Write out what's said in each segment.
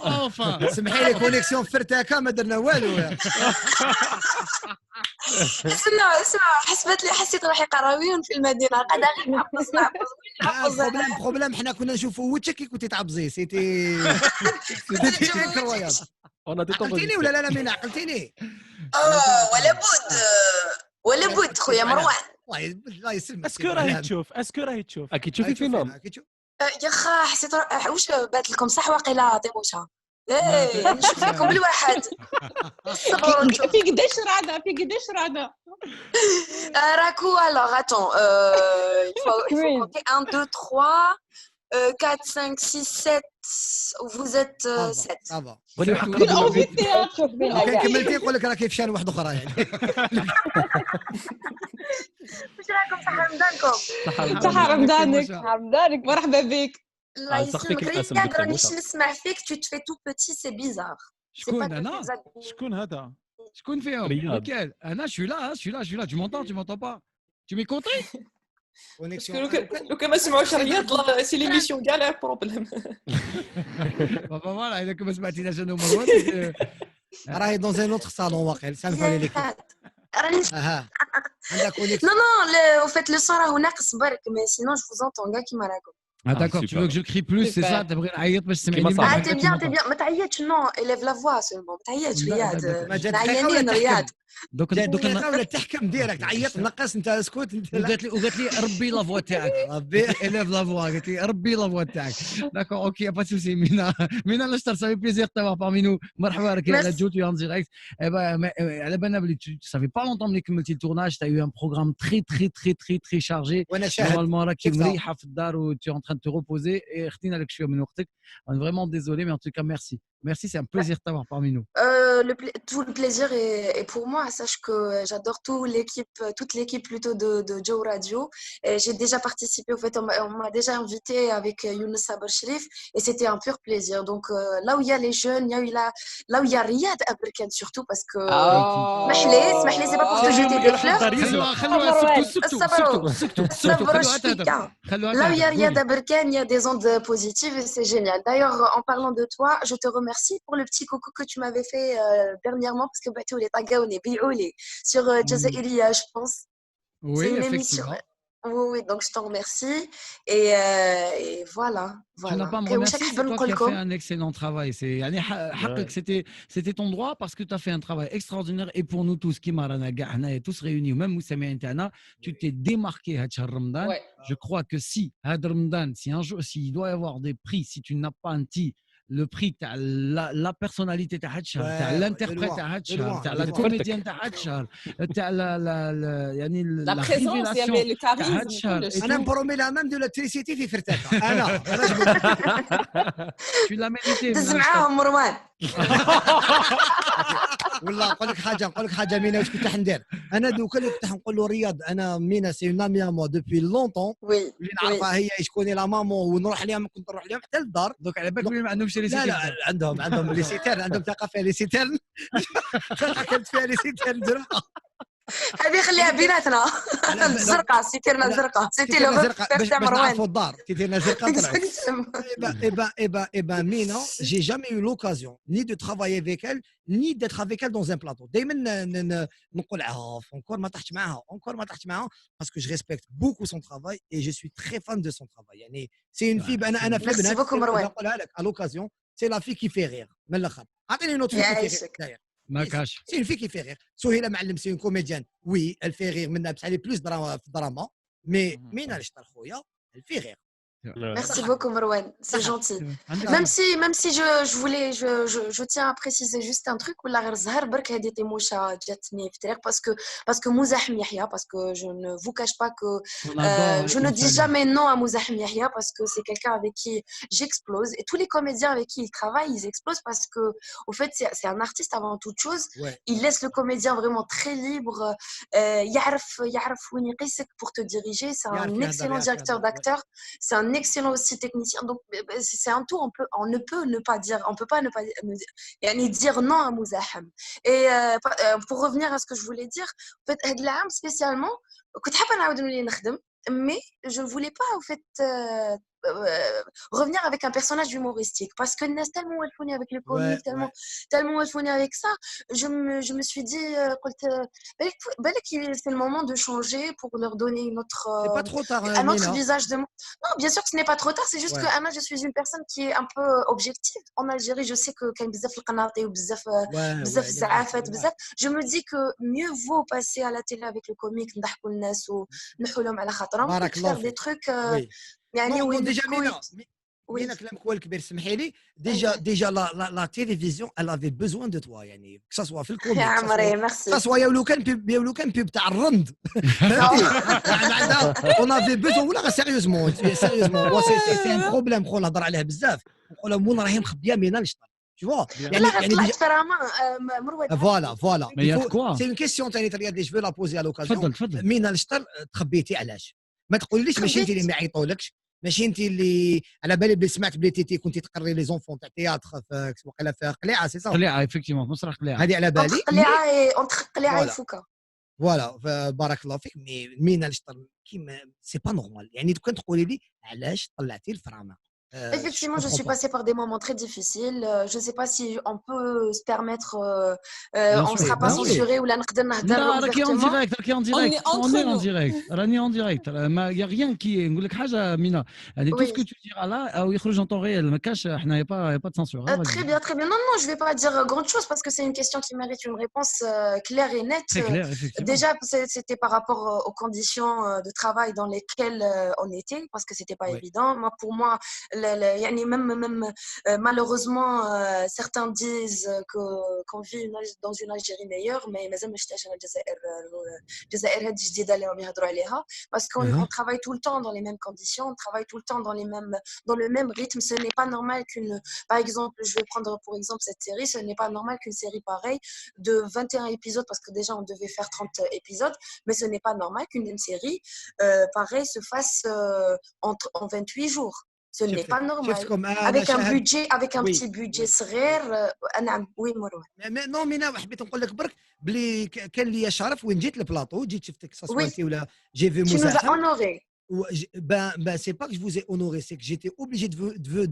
enfin سمحي لي كونيكسيون فرتاكه ما درنا والو حسيت روحي قراويون في المدينه قاعده نحفظ بروبليم حنا كنا نشوفوا وجهك كي كنتي تعبزي سيتي انكرويابل عقلتيني ولا لا مين عقلتيني ولا بد خويا مروان الله يسلمك اسكو راهي تشوف اكيد تشوفي فيلم يا خا حسيت واش بات لكم صح واقيلا طيبوشه نشوف لكم الواحد في قداش رعده راكو alors attends il faut compter 1 2 3 4 5 6 7 vous êtes 7 قولي شوف بينا كان كملتي يقول لك راه كيف شان واحد اخرى يعني واش راكم صح رمضانكم صح رمضانك مرحبا بك الله يسلمك رياض راني نسمع فيك tu te fais tout petit c'est bizarre شكون انا شكون هذا شكون فيهم ميكال انا شو لا tu m'entends pas tu m'écoutes لو كان ما سمعوش رياض سي ليميسيون كاع لا بروبليم فوالا اذا كنت سمعتينا شنو مروان راهي دون ان اوتر صالون واقيلا سامحوا لي ليك عندك كونيكسيون non au fait le son راهو ناقص برك mais sinon je vous entends كاع كيما راكم Ah d'accord, tu veux que je crie plus, c'est ça? تبغي نعيط باش تسمعني مليح. Ah t'es bien, ما تعيطش non, élève la voix seulement. ما تعيطش رياض. عيانين رياض. دوك ولا تحكم ديريكت تعيط نقص انت اسكت انت وقالت لي ربي لا فوا تاعك ربي élève la voix قالت لي ربي لا فوا تاعك. D'accord, OK, pas de souci. Mina Lachtar, ça fait plaisir de t'avoir parmi nous. مرحبا راك على جو tu en direct. على بالنا بلي ça fait pas longtemps que كملتي التورناج, tu as eu un programme très chargé. Normalement راكي مريحه في الدار و tu es en train de te reposer et اختينا لك شويه من وقتك. On est vraiment désolé mais en tout cas merci. Merci, c'est un plaisir de t'avoir parmi nous. Tout le plaisir est pour moi. Sache que j'adore toute l'équipe plutôt de Joe Radio. Et j'ai déjà participé, au fait, on m'a déjà invité avec Younes Saber Sherif et c'était un pur plaisir. Donc là où il y a les jeunes, là où il y a Riyad Aberkan surtout parce que Mahlé, c'est pas pour te jeter des fleurs. Là où il y a Riyad Aberkan, il y a des ondes positives et c'est génial. D'ailleurs, en parlant de toi, je te remercie pour le petit coucou que tu m'avais fait dernièrement parce que Batou les Tagaouni Biouli sur Jazairiya, je pense. Oui, c'est une effectivement. émission. Oui, donc je t'en remercie et voilà. Tu n'as pas à me remercier, c'est toi qui as fait un excellent travail. C'était ton droit parce que tu as fait un travail extraordinaire et pour nous tous qui marana gahna et tous réunis même Moussami Intana, tu t'es démarqué Hachar Ramadan. Je crois que si Had Ramadan, si un jour s'il doit y avoir des prix, si tu n'as pas un petit le prix تاع la personnalité تاع هاد الشهر تاع الانتربريت تاع هاد الشهر تاع الكوميديان تاع هاد الشهر تاع يعني لا بريزونس يعني لو كاريزم انا نبرومي لا مام دو الكتريسيتي في فرتاكه انا tu l'as mérité دز معاهم مروان والله نقول لك حاجه مينا واش كنت حندير انا دوك اللي كنت نقول له رياض انا مينا سي اون امي مو دوبي لونطون اللي نعرفها هي شكون لا مامون ونروح لهم كنت نروح لهم حتى للدار دوك على بالك ما عندهمش لي سيتيرن لا عندهم لي سيتيرن عندهم ثقافه لي سيتيرن كنت فيها لي سيتيرن زرقاء هذه خليها بيناتنا الزرقاء سيتيرنا الزرقاء سيتي لو تاع مروان في الدار سيتيرنا زرقاء طلعت مينا j'ai jamais eu l'occasion ni de travailler avec elle ni d'être avec elle dans un plateau دائما نقول encore ما طحتش معاها parce que je respecte beaucoup son travail et je suis très fan de son travail يعني c'est une fille انا في البنات نقولها لك à l'occasion c'est la fille qui fait rire من الاخر اعطيني نوت فيه ما كاش سي اون في كي في ريغ سهيله معلم سي اون كوميديان وي elle fait rire منها بصح لي بلوس دراما مي مين شطر خويا elle fait rire. Merci beaucoup Marwan, c'est gentil. Même si je tiens à préciser juste un truc ولا غير زهر برك هذه طيموشه جاتني في الطريق parce que Mouzahim Yahya parce que je ne vous cache pas que je ne dis jamais non à Mouzahim Yahya parce que c'est quelqu'un avec qui j'explose et tous les comédiens avec qui il travaille ils explosent parce que au fait c'est un artiste avant toute chose. Il laisse le comédien vraiment très libre يعرف وين يقيسك pour te diriger, c'est un excellent directeur d'acteur, c'est un excellent aussi technicien, donc c'est un tout, on ne peut pas dire non à Mouzahim. Et pour revenir à ce que je voulais dire, en fait هاد العام spécialement كنت حابه نعاود نولي نخدم mais je ne voulais pas en fait revenir avec un personnage humoristique. Parce que Nas tellement elfouné avec le comique, tellement elfouné avec ça, je me suis dit, c'est le moment de changer pour leur donner c'est pas trop tard, un autre visage de moi. Non, bien sûr que ce n'est pas trop tard, c'est juste que Anna, je suis une personne qui est un peu objective. En Algérie, je sais que quand je me dis que mieux vaut passer à la télé avec le comique, faire des trucs. Mina كلامك هو الكبير سمحي لي ديجا لا تيليفزيون elle avait besoin de toi يعني que ça soit في الكوميك يا عمري ميرسي ça soit يولو كان بيب تاع الرند on avait besoin ولا سيريوزمون سي ان بروبليم نقول نهضر عليه بزاف نقول مون راهي مخبيه مينا نشطر tu vois يعني ديجا فوالا c'est une question ثاني اللي je veux la poser à l'occasion مينا نشطر تخبيتي علاش ما تقوليش ماشي انت اللي ما يعيطولكش ماشي انت اللي على بالي بلي سمعت بلي تيتي كنتي تقري لي زونفون تاع تياتر في وقيلا في قليعه سي صا قليعه افكتيفمون مسرح قليعه هذه على بالي قليعه وفوكا فوالا بارك الله فيك مين الشطر كيما سي با نورمال يعني كان تقولي لي علاش طلعتي الفرامه Effectivement, je suis passée par des moments très difficiles. Je ne sais pas si on peut se permettre, on ne sera pas censuré ou là, non, راكي en direct, on est en direct. راني en direct. Il y a rien qui est نقول لك حاجة مينا. Tout ce que tu diras là أو يخرج en temps réel. ما كاش احنا y a pas de censure. Très bien, très bien. Non, je ne vais pas dire grande chose parce que c'est une question qui mérite une réponse claire et nette. Très clair, effectivement. Déjà, c'était par rapport aux conditions de travail dans lesquelles on était parce que c'était pas évident. Moi, pour moi, même malheureusement certains disent qu'on vit dans une Algérie meilleure mais مازال ما شفتهاش انا الجزائر هذه جديده اللي راهم يهضروا عليها parce qu'on travaille tout le temps dans les mêmes conditions, on travaille tout le temps dans le même rythme. Ce n'est pas normal par exemple, je vais prendre pour exemple cette série, ce n'est pas normal qu'une série pareille de 21 épisodes, parce que déjà on devait faire 30 épisodes, mais ce n'est pas normal qu'une série pareille se fasse en 28 jours. Ce n'est pas normal. Avec un petit budget صغير انا وي مروه. نو مينا حبيت نقول لك برك بلي كان لي شرف وين جيت للبلاطو جيت شفتك ساسوالتي ولا جي في مزاحم. Ben, c'est pas que je vous ai honoré, c'est que j'étais obligé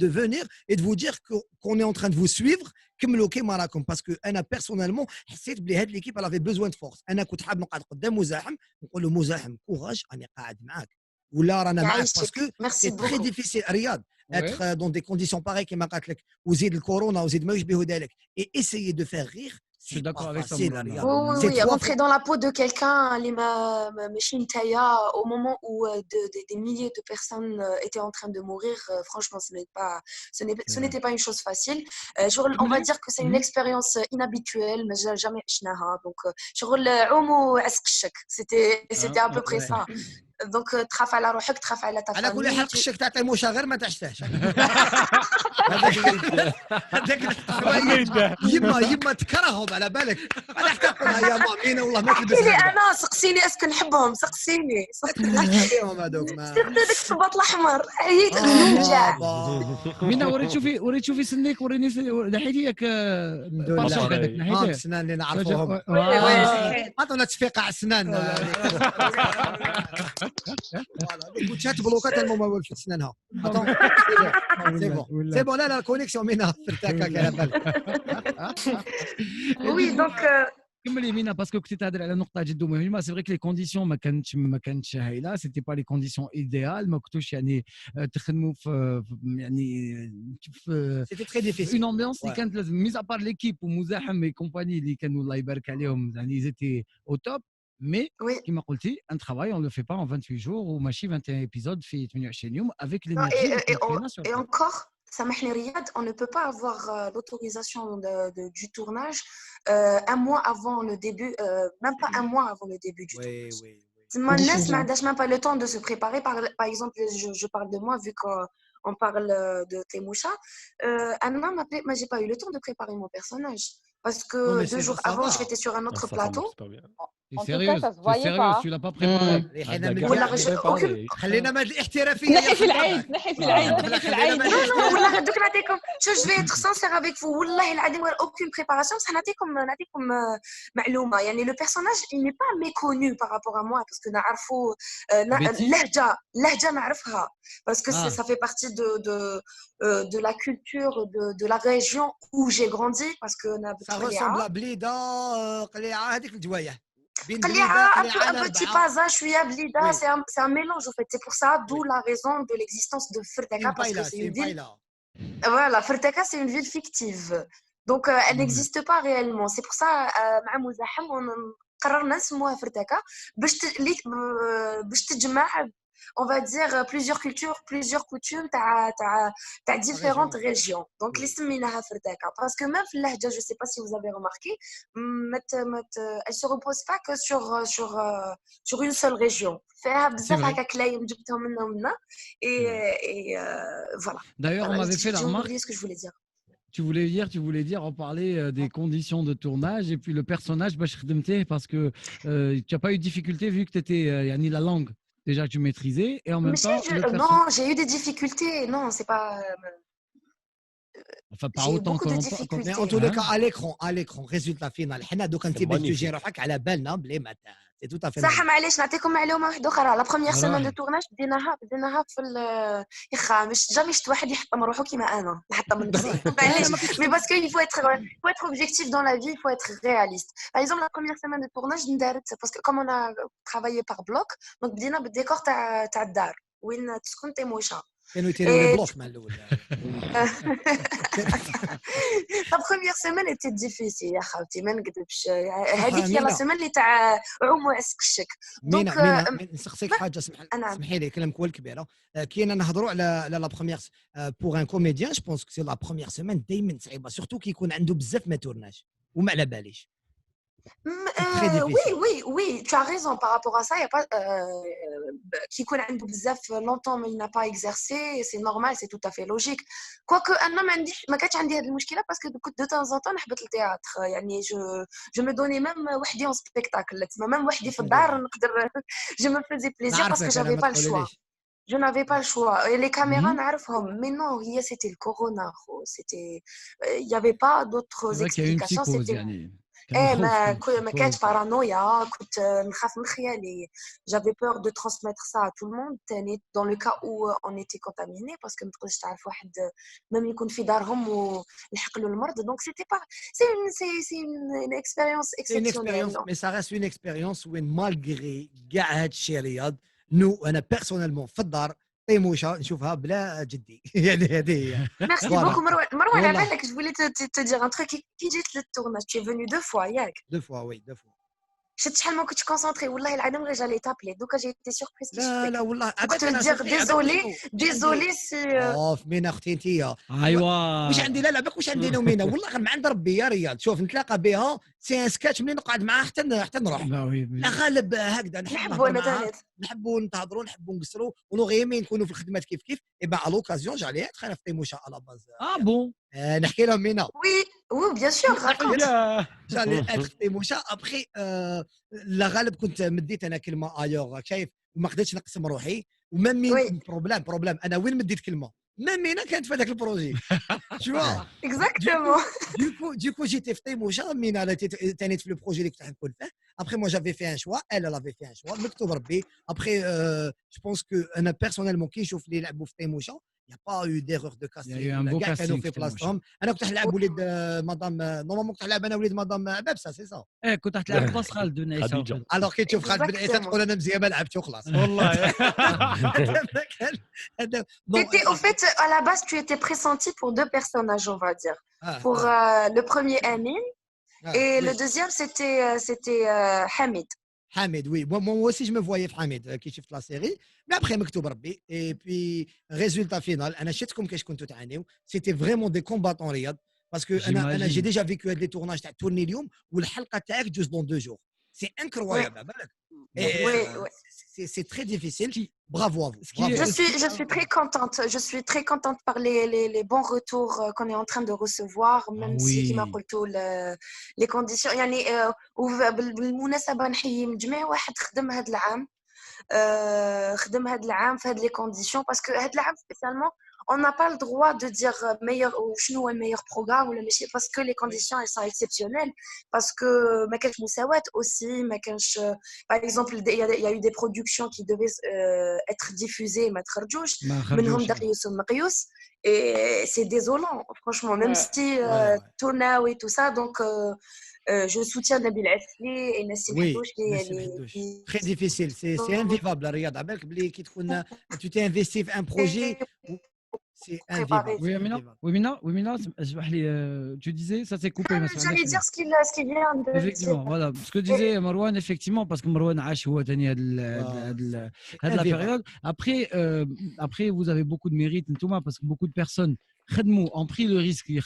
de venir et de vous dire qu'on est en train de vous suivre comme l'OK Marakom, parce que أنا personnellement حسيت بلي هاد l'équipe elle avait besoin de force. أنا كنت حاب نقعد قدام مزاحم نقول له مزاحم كوراج أنا قاعد معاك ولا رانا معاك parce que c'est très difficile رياض être dans des conditions pareilles كما قالت لك وزيد الكورونا وزيد ما يشبه ذلك et essayer de faire rire. Je suis d'accord avec ça. Oui, rentrer dans la peau de quelqu'un, au moment où des milliers de personnes étaient en train de mourir, franchement, ce n'était pas une chose facile. On va dire que c'est une expérience inhabituelle, mais jamais donc c'était à peu près ça. Donc تخاف على روحك تخاف على تا على كل حال قشك تاع الموشا غير ما تعشتهاش هذاك يما تكرههم على بالك انا حتى نقولها يا مامينه والله ما تلبس انا سقسيني اسكو نحبهم سقسيني عليهم هذوك ما هذاك الصباط الاحمر عييت نوجع مينا وريت شوفي سنيك وريني نحيتي ياك بارشا هذاك نحيتي السنان اللي نعرفوهم عطونا تصفيقه على السنان كوتشات بلوكات الماما وقفت سنانها سي بون لا كونيكسيون مينا فرتاكا على بالك وي دونك كملي مينا باسكو كنتي تهضر على نقطه جد مهمه. سي فري كلي كونديسيون ما كانتش هايله، سيتي با لي كونديسيون ايديال، ما كنتوش يعني تخدموا في يعني سيتي تري ديفيسيل اون امبيونس اللي كانت لازم ميز ابار ليكيب ومزاحم اي كومباني اللي كانوا الله يبارك عليهم يعني زيتي او توب. Mais, comme tu as dit, un travail, on ne le fait pas en 28 jours ou machi 21 épisodes fait 28 jours avec l'énergie. Et encore, Samahni Riyad, on ne peut pas avoir l'autorisation du tournage un mois avant le début, même pas un mois avant le début du tournage. Manès n'a même pas le temps de se préparer. Par exemple, je parle de moi vu qu'on parle de Temoucha. Anna moi, j'ai pas eu le temps de préparer mon personnage parce que 2 jours avant, j'étais sur un autre plateau. En tout cas, ça se voyait pas. Tu l'as pas préparé. خلينا من الاحترافيه نحي في العيد نحي في العيد نحي في العيد والله دوك نعطيكم جو vais être sincère avec vous والله العظيم غير aucune préparation بصح نعطيكم معلومه يعني le personnage il n'est pas méconnu par rapport à moi parce que نعرفوا اللهجه نعرفها parce que ça fait partie de la culture de la région où j'ai grandi parce que ça ressemble à بليده قليعه هذيك الجوايه un petit passage, c'est un mélange en fait. C'est pour ça, d'où la raison de l'existence de Fertaka parce que c'est une ville. Voilà, Fertaka c'est une ville fictive, donc elle n'existe pas réellement. C'est pour ça, مع مزاحم قررنا نسموها فرتكا باش تجمع on va dire plusieurs cultures, plusieurs coutumes, t'as différentes régions. Donc, les سميناها فرتكا. Parce que même l'lahja, je ne sais pas si vous avez remarqué, elle ne se repose pas que sur une seule région. فيها بزاف هكا كلايم جبتهم منا ومنا et voilà. D'ailleurs, on m'avait fait la remarque. J'ai oublié ce que je voulais dire. Tu voulais dire, on parlait des conditions de tournage et puis le personnage, parce que tu n'as pas eu de difficulté vu que tu étais la langue. Déjà que tu maîtrisais et en même temps. Non, j'ai eu des difficultés. Non, c'est pas. Enfin, pas autant que. Mais en tous les cas, à l'écran, résultat final. حنا دوك انت باش تجي روحك على بالنا بلي ما c'est tout à fait. صح معليش نعطيكم معلومه واحده اخرى. لا بروميير سيمين دو تورناج بديناها في يخا مش جامي شفت واحد يحطم روحه كيما انا نحطم من نفسي معليش مي باسكو il faut être objectif dans la vie, il faut être réaliste. Par exemple, la première semaine de tournage ندارت parce que comme on a travaillé par bloc, donc بدينا بالديكور تاع الدار وين تسكن تيموشا. كانوا يتيروا لي بلوك مع الاول. La première semaine était difficile يا خالتي ما نكذبش هذيك هي لا سيمين اللي تاع عوم وعسكشك. دونك نسقسيك حاجه سمحي لي كلامك هو الكبيره كاين نهضروا على لا بروميير بور ان كوميديان جو بونس كو سي لا بروميير سيمين دائما صعيبه سورتو كي يكون عنده بزاف ما تورناج وما على باليش. Oui, tu as raison par rapport à ça. Il y a pas qui connaît عنده بزاف longtemps mais il n'a pas exercé, c'est normal, c'est tout à fait logique. Quoique انا ما كانتش عندي هذه المشكله parce que de temps en temps نحبط التياتر يعني je me donnais même وحدي en spectacle تما même وحدي في الدار نقدر je me faisais plaisir parce que j'avais pas le choix. Je n'avais pas le choix. Et les caméras نعرفهم mais non, c'était le corona. Il y avait pas d'autres explications, c'était ما كانت بارانويا كنت نخاف من خيالي j'avais peur de transmettre ça à tout le monde dans le cas où on était contaminé parce que ما تقدرش تعرف واحد même يكون في دارهم ونلحق له المرض donc c'était pas c'est une expérience exceptionnelle mais ça reste une expérience وين malgré كاع هاد الشيء رياض انا personnellement في الدار طيموشه نشوفها بلا جدي يعني هذه Merci beaucoup مروان على بالك je voulais te dire un truc كي جيت للتورناج tu es venu 2 fois ياك 2 fois oui 2 fois شفت شحال ما كنتش كونسونطري والله العظيم غير جالي تابلي دوكا جيتي سوربريز لا والله كنت ندير ديزولي سي اوف مين اختي انتيا ايوا واش عندي لا باك واش عندي انا ومينا والله غير مع عند ربي يا رياض شوف نتلاقى بها سي ان سكاتش منين نقعد معاه حتى نروح لا غالب هكذا نحبوا نتهضروا نحبوا نقصروا ونغيمين نكونوا في الخدمات كيف اي با على لوكازيون جالي تخيل في طيموشه على باز بون نحكي لهم مينا وي بيان سور جالي اتر طيموشه ابخي لا غالب كنت مديت انا كلمه ايور شايف وما قدرتش نقسم روحي وما مين بروبليم انا وين مديت كلمه ما مينا كانت في هذاك البروجي شو اكزاكتومون ديكو جيتي في طيموشه مينا تانيت في لو بروجي اللي كنت نقول فيه ابخي مو جافي في ان شوا elle avait fait un choix مكتوب ربي ابخي جو بونس كو انا بيرسونيلمون كي نشوف اللي يلعبوا في طيموشه il n'y a pas eu d'erreur de casting. كانوا في بلاصتهم انا كنت نلعب وليد مدام نورمالمون كنت نلعب انا وليد مدام بابسه سي صا كنت تلعب بلاص خالد بن عيسى الوغ كي تشوف خالد بن عيسى تقول انا مزيان ما لعبتش وخلاص والله T'étais au fait à la base tu étais pressenti pour 2 personnages on va dire pour le premier Amin et le deuxième c'était Hamid. Hamid, oui. Moi aussi, je me voyais Hamid qui شفت la série. Mais après, مكتوب ربي. Et puis, résultat final, أنا شفتكم كيش كنتوا تعانيوا. C'était vraiment des combats en رياض. Parce que أنا j'ai déjà vécu des tournages تاع تورني اليوم والحلقة تاعك جوز dans 2 jours. C'est incroyable. بالك. c'est très difficile. Bravo à vous. Je suis très contente. Je suis très contente par les bons retours qu'on est en train de recevoir, même si كما قلتوا les conditions يعني وبالمناسبة نحيي من جميع واحد خدم هذا العام في هاد les conditions parce que هاد العام spécialement on n'a pas le droit de dire meilleur ou شنو هو الميور programme ولا ماشي parce que les conditions elles sont exceptionnelles parce que ما كانش مساواة aussi ما كانش par exemple il y a eu des productions qui devaient être diffusées ما تخرجوش منهم دقيوس ومقيوس et c'est désolant franchement même si tournaو et tout ça donc je soutiens Nabil Asli et Nassim Hadouche très difficile c'est invivable la رياض عبالك بلي كي تكون tu t'es investi في un projet c'est invivable. Oui, Mina, tu disais, ça s'est coupé. J'allais dire ce qu'il vient de dire. Effectivement, voilà. Ce que disait Marwan, effectivement, parce que Marwan a la période. Après, vous avez beaucoup de mérite, Thomas, parce que beaucoup de personnes ont pris le risque de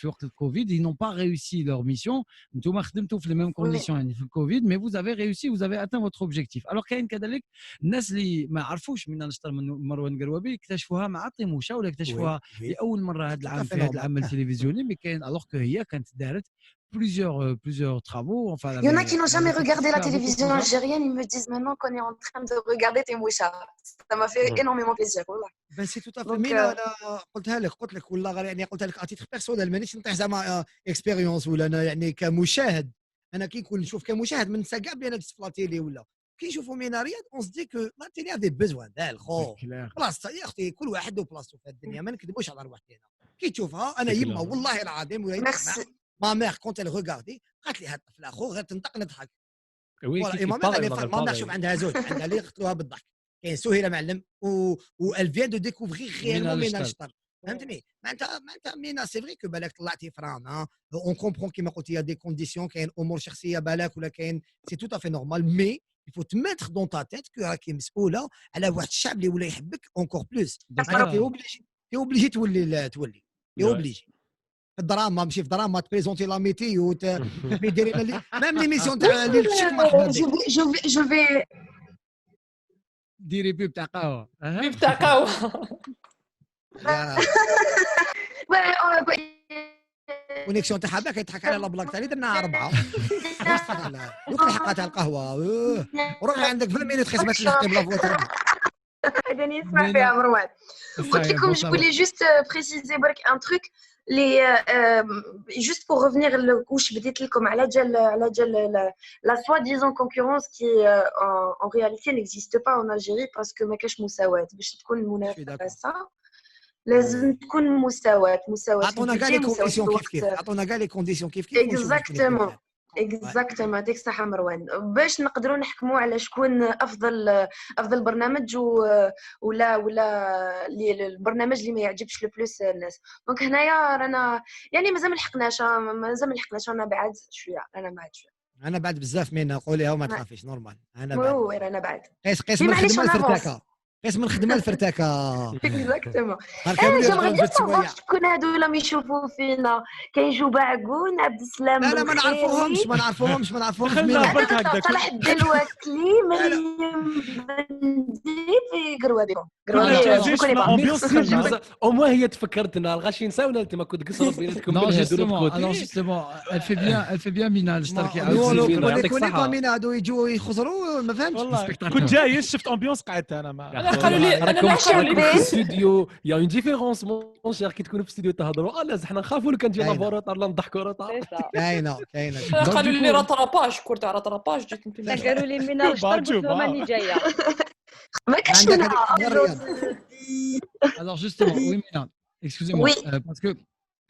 faire le Covid, ils n'ont pas réussi leur mission. Thomas خدمتوا في les mêmes conditions يعني في Covid, mais vous avez réussi, vous avez atteint votre objectif. Alors كاين كذلك الناس اللي ما عرفوش من نشطر من مروان قروابي اكتشفوها مع طيموشه ولا اكتشفوها لاول مره هذا العام في هذا العمل التلفزيوني mais كاين alors que هي كانت دارت plusieurs travaux. Enfin, il y en a qui n'ont jamais regardé la télévision algérienne, ils me disent maintenant qu'on est en train de regarder Témoucha. Ça m'a fait énormément plaisir. Ben c'est tout à fait. Mais أنا قلت لك والله يعني قلت لك اتيتر بيرسونيل مانيش نطيح زعما اكسبيريونس ولا انا يعني كمشاهد انا كي نكون نشوف كمشاهد من نسى كاع بلي انا في لا تيلي ولا كي نشوفوا مينا رياض اون سي كو لا تيلي افي بيزوان دال خو بلاصتها يا اختي كل واحد وبلاصتو في الدنيا ما نكذبوش على رواحنا كي تشوفها انا يما والله العظيم ما مير كونت elle regardait قالت لي هاد الطفل اخو غير تنطق نضحك ما مير شوف عندها زوج عندها اللي قتلوها بالضحك كاين سهيله معلم و elle vient de découvrir réellement مينا نشطر فهمتني معناتها مينا سي فري كو بالك طلعتي فران اون كومبرون كيما قلتي يا دي كونديسيون كاين امور شخصيه بالك ولا كاين سي تو افي نورمال مي il faut te mettre dans ta tête que راكي مسؤوله على واحد الشعب اللي ولا يحبك encore plus تي اوبليجي تولي تي اوبليجي في الدراما ماشي في دراما تبريزونتي لا ميتيو ديري ميم ليميسيون تاع ليل الشيك مرحبا بك جو في ديري بيب تاع قهوه بيب تاع قهوه كونيكسيون تاعها باك يضحك على لابلاك تاعي درناها 4 دوك اللي حقاتها القهوه وروحي عندك 20 مينوت خدمه تلحقي بلا فوا تاعها هذا نسمع فيها مروان قلت لكم جو فولي جوست بريسيزي برك ان تروك les juste pour revenir واش بديت لكم على جال la soi-disant concurrence qui en réalité n'existe pas en Algérie parce que ما كاش مساواة باش تكون المنافسة لازم تكون مساواة عطونا كاع لي كونديسيون كيف عطونا كاع لي كونديسيون كيف اكزاكتومون يعطيك الصحة مروان باش نقدروا نحكموا على شكون افضل برنامج ولا البرنامج اللي ما يعجبش لو بلوس الناس دونك هنايا رانا يعني مازال ما لحقناش انا بعد شويه انا بعد بزاف منا قوليها وما تخافيش نورمال انا بعد انا بعد قيس من الخدمه الفرتاكه قسم الخدمه الفرتاكه اكزاكتومون جيمغي بيان سافوار شكون هادو اللي يشوفوا فينا كيجوا باعكون عبد السلام لا ما نعرفوهمش خلينا برك هكذا صلاح الدين الوكلي مريم بندي في قروابيكم او موان هي تفكرتنا الغاشي نساونا انت ما كنت قصر بيناتكم alors justement elle fait bien Mina الاشتراكي يعطيك الصحه مينا هادو يجوا يخزروا ما فهمتش كنت جاي شفت امبيونس قعدت انا ما قالوا لي انا في الاستوديو يا اون ديفيرونس مون شير كي تكونوا في الاستوديو تهضروا لا حنا نخافوا لو كان جي لابوراتوار لا نضحكوا كاينه قالوا لي راتراباج كورت راتراباج جيت قالوا لي من الشطر قلت لهم ماني جايه ما كاش alors justement oui Mina excusez-moi parce que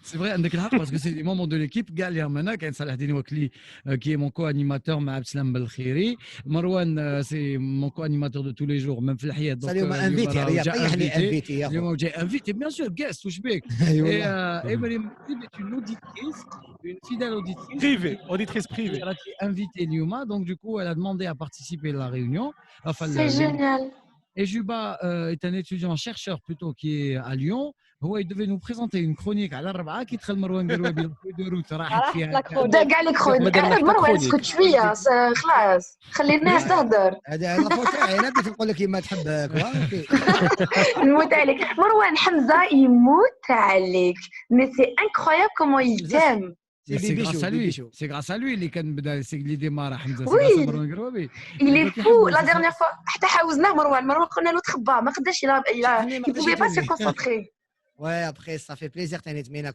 c'est vrai عندك الحق parce que c'est des membres de l'équipe قال لي هنا كاين صلاح الدين وكلي qui est mon co-animateur مع عبد السلام بالخيري مروان c'est mon co-animateur de tous les jours même في الحياه donc اليوم انفيتي رياض طيحني انفيتي اليوم جاي انفيتي bien sûr guest واش بك et مريم est une auditrice une fidèle auditrice auditrice privée elle a été invitée اليوم donc du coup elle a demandé à participer à la réunion c'est génial et Juba est un étudiant chercheur plutôt qui est à Lyon il devait nous présenter une chronique على الربعه كي دخل مروان قروبي الروت راحت فيها كاع لي كرونيك مروان اسكت شويه خلاص خلي الناس تهدر هذا لافو تاعي انا بديت نقول لك كيما تحبك نموت عليك مروان حمزه يموت عليك مي سي انكرويابل كومون يتام C'est grâce à lui اللي كان بدا اللي ديمار حمزه سي مروان قروبي il est fou la dernière fois حتى حاوزناه مروان قلنا له تخبى ما قداش il pouvait pas se concentrer. Ouais, après, ça fait plaisir,